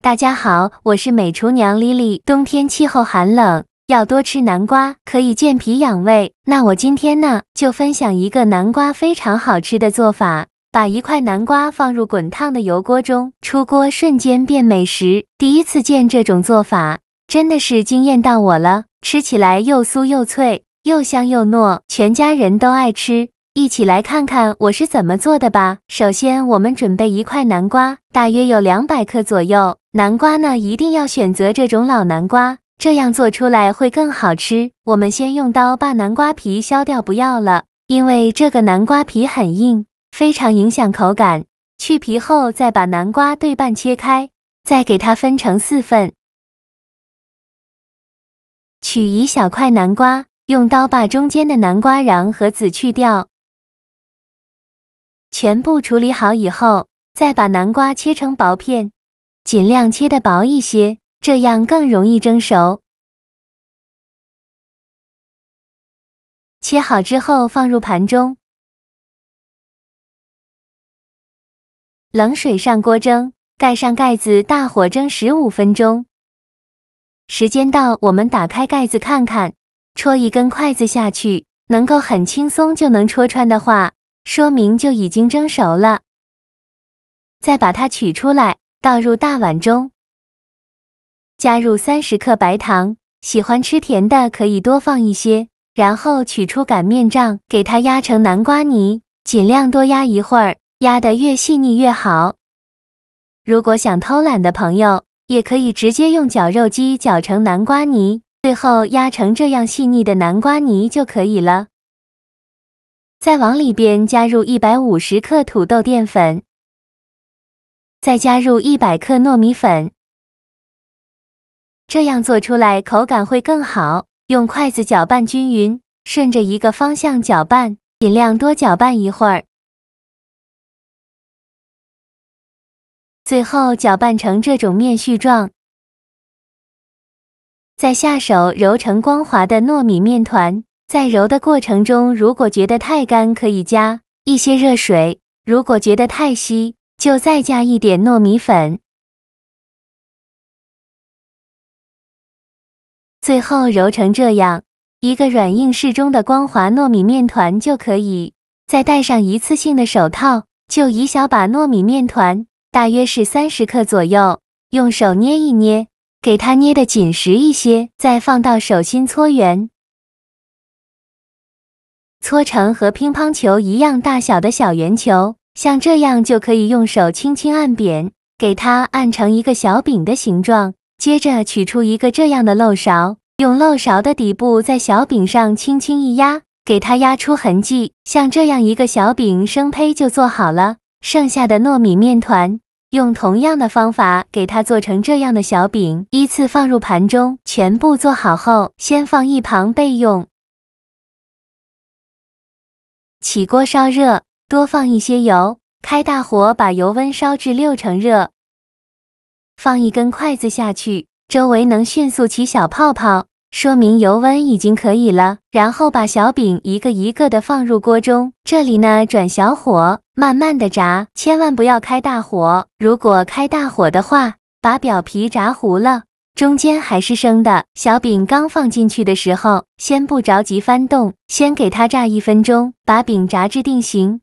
大家好，我是美厨娘 Lily。冬天气候寒冷，要多吃南瓜，可以健脾养胃。那我今天呢，就分享一个南瓜非常好吃的做法。把一块南瓜放入滚烫的油锅中，出锅瞬间变美食。第一次见这种做法，真的是惊艳到我了。吃起来又酥又脆，又香又糯，全家人都爱吃。一起来看看我是怎么做的吧。首先，我们准备一块南瓜，大约有200克左右。南瓜呢，一定要选择这种老南瓜，这样做出来会更好吃。我们先用刀把南瓜皮削掉，不要了，因为这个南瓜皮很硬，非常影响口感。去皮后，再把南瓜对半切开，再给它分成4份。取一小块南瓜，用刀把中间的南瓜瓤和籽去掉。全部处理好以后，再把南瓜切成薄片，尽量切得薄一些，这样更容易蒸熟。切好之后放入盘中，冷水上锅蒸，盖上盖子，大火蒸15分钟。时间到，我们打开盖子看看，戳一根筷子下去，能够很轻松就能戳穿的话，说明就已经蒸熟了。再把它取出来，倒入大碗中，加入30克白糖，喜欢吃甜的可以多放一些。然后取出擀面杖，给它压成南瓜泥，尽量多压一会儿，压得越细腻越好。如果想偷懒的朋友，也可以直接用绞肉机绞成南瓜泥，最后压成这样细腻的南瓜泥就可以了。再往里边加入150克土豆淀粉，再加入100克糯米粉，这样做出来口感会更好。用筷子搅拌均匀，顺着一个方向搅拌，尽量多搅拌一会儿。最后搅拌成这种面絮状，再下手揉成光滑的糯米面团。在揉的过程中，如果觉得太干，可以加一些热水；如果觉得太稀，就再加一点糯米粉。最后揉成这样一个软硬适中的光滑糯米面团就可以。再戴上一次性的手套，就一小把糯米面团，大约是30克左右，用手捏一捏，给它捏得紧实一些，再放到手心搓圆，搓成和乒乓球一样大小的小圆球，像这样就可以用手轻轻按扁，给它按成一个小饼的形状。接着取出一个这样的漏勺，用漏勺的底部在小饼上轻轻一压，给它压出痕迹，像这样一个小饼生胚就做好了。剩下的糯米面团，用同样的方法给它做成这样的小饼，依次放入盘中。全部做好后，先放一旁备用。起锅烧热，多放一些油，开大火把油温烧至6成热。放一根筷子下去，周围能迅速起小泡泡，说明油温已经可以了。然后把小饼一个一个的放入锅中，这里呢转小火，慢慢的炸，千万不要开大火。如果开大火的话，把表皮炸糊了，中间还是生的。小饼刚放进去的时候，先不着急翻动，先给它炸1分钟，把饼炸至定型。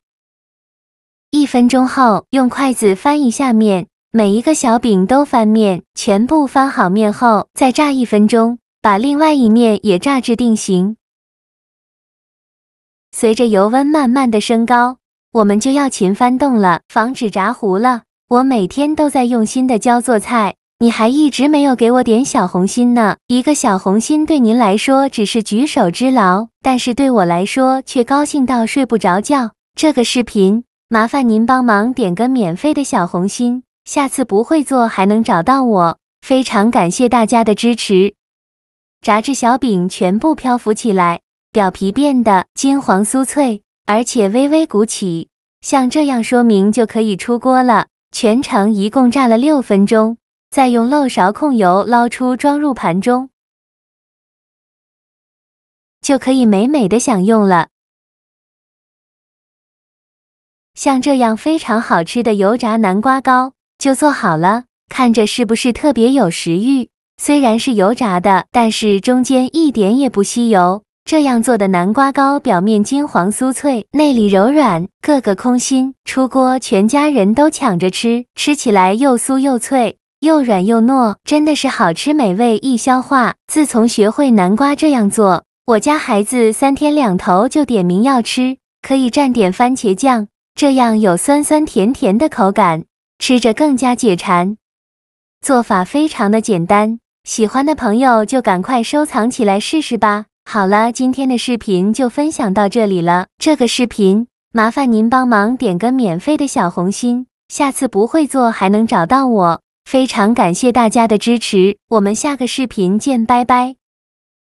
1分钟后，用筷子翻一下面。每一个小饼都翻面，全部翻好面后，再炸1分钟，把另外一面也炸至定型。随着油温慢慢的升高，我们就要勤翻动了，防止炸糊了。我每天都在用心的教做菜，你还一直没有给我点小红心呢。一个小红心对您来说只是举手之劳，但是对我来说却高兴到睡不着觉。这个视频，麻烦您帮忙点个免费的小红心。下次不会做还能找到我，非常感谢大家的支持。炸至小饼全部漂浮起来，表皮变得金黄酥脆，而且微微鼓起，像这样说明就可以出锅了。全程一共炸了6分钟，再用漏勺控油捞出装入盘中，就可以美美的享用了。像这样非常好吃的油炸南瓜糕就做好了。看着是不是特别有食欲？虽然是油炸的，但是中间一点也不吸油。这样做的南瓜糕表面金黄酥脆，内里柔软，个个空心。出锅，全家人都抢着吃，吃起来又酥又脆，又软又糯，真的是好吃美味易消化。自从学会南瓜这样做，我家孩子3天2头就点名要吃，可以蘸点番茄酱，这样有酸酸甜甜的口感，吃着更加解馋。做法非常的简单，喜欢的朋友就赶快收藏起来试试吧。好了，今天的视频就分享到这里了。这个视频麻烦您帮忙点个免费的小红心，下次不会做还能找到我。非常感谢大家的支持，我们下个视频见，拜拜。